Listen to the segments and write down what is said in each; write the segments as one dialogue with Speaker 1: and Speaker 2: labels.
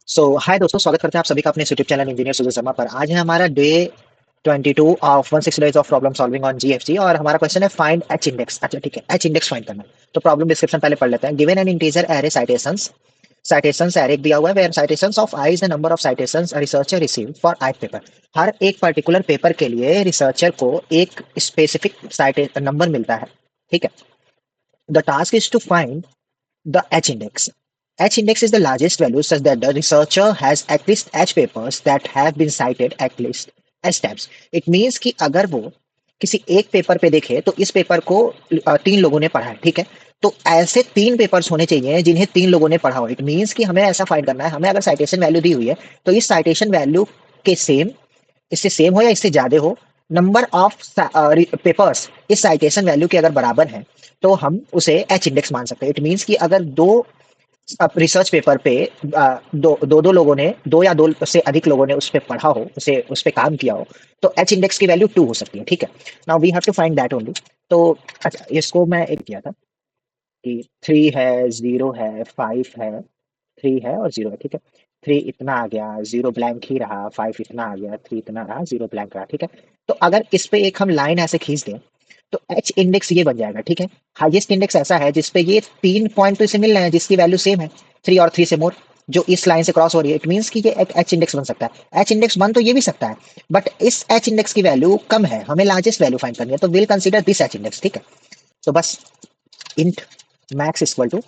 Speaker 1: हाय दोस्तों, स्वागत करते हैं आप सभी का अपने YouTube channel engineer Sujay Sharma पर। आज है हमारा day 22 of 16 days of problem solving on GFG और हमारा क्वेश्चन है फाइंड एच इंडेक्स। अच्छा ठीक है, एच इंडेक्स फाइंड करना। तो प्रॉब्लम डिस्क्रिप्शन पहले पढ़ लेते हैं। Given an integer array citations, citations array दिया हुआ है where citations of I is the number of citations researcher receive for I paper. हर एक पर्टिकुलर पेपर के लिए रिसर्चर को एक स्पेसिफिक साइट नंबर मिलता है। ठीक है, the task is to find the H index. H index is the largest value such that the researcher has at least H papers that have been cited at least H times. It means कि अगर वो किसी एक paper पे देखे तो इस paper को तीन लोगों ने पढ़ा है। ठीक है, तो ऐसे तीन पेपर्स होने चाहिए जिन्हें तीन लोगों ने पढ़ा हो। इट मीन्स कि हमें ऐसा फाइंड करना है, हमें अगर साइटेशन वैल्यू दी हुई है तो इस साइटेशन वैल्यू के सेम, इससे सेम हो या इससे ज्यादा हो, नंबर ऑफ पेपर्स इस साइटेशन वैल्यू के अगर बराबर हैं तो हम उसे एच इंडेक्स मान सकते हैं। इट मीन्स कि अगर दो रिसर्च पेपर पे दो लोगों ने, दो या दो से अधिक लोगों ने उस पे पढ़ा हो, उसे उस पे काम किया हो, तो एच इंडेक्स की वैल्यू 2 हो सकती है। ठीक है, now we have to find that only. तो अच्छा, इसको मैं एक किया था कि 3 है, 0 है, 5 है, 3 है और 0 है। ठीक है, 3 इतना आ गया, 0 ब्लैंक ही रहा, 5 इतना आ गया, 3 इतना रहा, 0 ब्लैंक रहा। ठीक है, तो अगर इस पे एक हम लाइन ऐसे खींच दें तो एच इंडेक्स ये बन जाएगा। ठीक है, हाईएस्ट इंडेक्स ऐसा है जिसपे ये 3 पॉइंट तो इसे मिल रहे हैं जिसकी वैल्यू सेम है, 3 और 3 से मोर, जो इस लाइन से क्रॉस हो रही है। इट मीन्स कि ये एक एच इंडेक्स बन सकता है। एच इंडेक्स बन तो ये भी सकता है, बट इस एच इंडेक्स की वैल्यू कम है, हमें लार्जेस्ट वैल्यू फाइंड करनी है, तो will consider this H index. ठीक है, तो बस इंट मैक्स इक्वल टू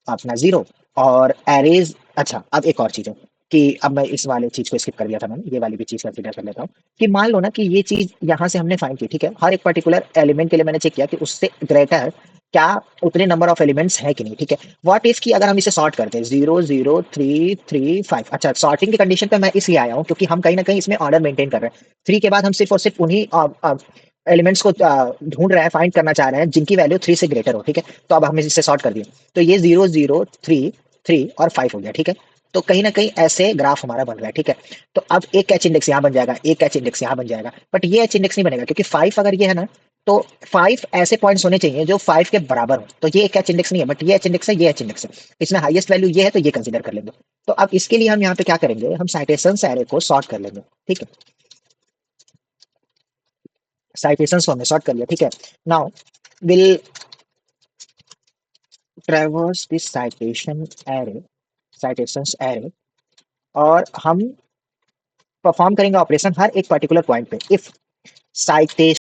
Speaker 1: अपना 0 और एरेज। अच्छा, अब एक और चीज है कि अब मैं इस वाले चीज को स्किप कर दिया था मैंने, ये वाली भी चीज कंसीडर कर लेता हूँ कि मान लो ना कि ये चीज यहाँ से हमने फाइंड की। ठीक है, हर एक पर्टिकुलर एलिमेंट के लिए मैंने चेक किया कि उससे ग्रेटर क्या उतने नंबर ऑफ एलिमेंट्स है कि नहीं। ठीक है, व्हाट इफ कि अगर हम इसे सॉर्ट करते हैं 0 0 3 3 5। अच्छा, सॉर्टिंग की कंडीशन पे मैं इसलिए आया हूँ क्योंकि हम कहीं ना कहीं इसमें ऑर्डर मेंटेन कर रहे हैं। 3 के बाद हम सिर्फ और सिर्फ उन्हीं एलिमेंट्स को ढूंढ रहे हैं, फाइंड करना चाह रहे हैं जिनकी वैल्यू 3 से ग्रेटर हो। ठीक है, तो अब हम इसे सॉर्ट कर दिए तो ये 0 0 3 3 और 5 हो गया। ठीक है, तो कहीं ना कहीं ऐसे ग्राफ हमारा बन रहा है। ठीक है, तो अब एक एच इंडेक्स यहाँ बन जाएगा, एक एच इंडेक्स यहाँ बन जाएगा, बट ये एच इंडेक्स नहीं बनेगा क्योंकि 5 अगर ये है ना, तो 5 ऐसे पॉइंट्स होने चाहिए जो 5 के बराबर हो, तो ये एक एच इंडेक्स नहीं है, बट ये एच इंडेक्स है, ये एच इंडेक्स है। इसमें हाईएस्ट वैल्यू ये है तो ये कंसीडर कर लेंगे। तो अब इसके लिए हम यहाँ पे क्या करेंगे, हम साइटेशंस एरे को सॉर्ट कर लेंगे। ठीक है, साइटेशंस को हमने सॉर्ट कर लिया। ठीक है, now will ट्रेवर्स this citation array, citations array, और हम परफॉर्म करेंगे ऑपरेशन हर एक पर्टिकुलर पॉइंट पे। If citation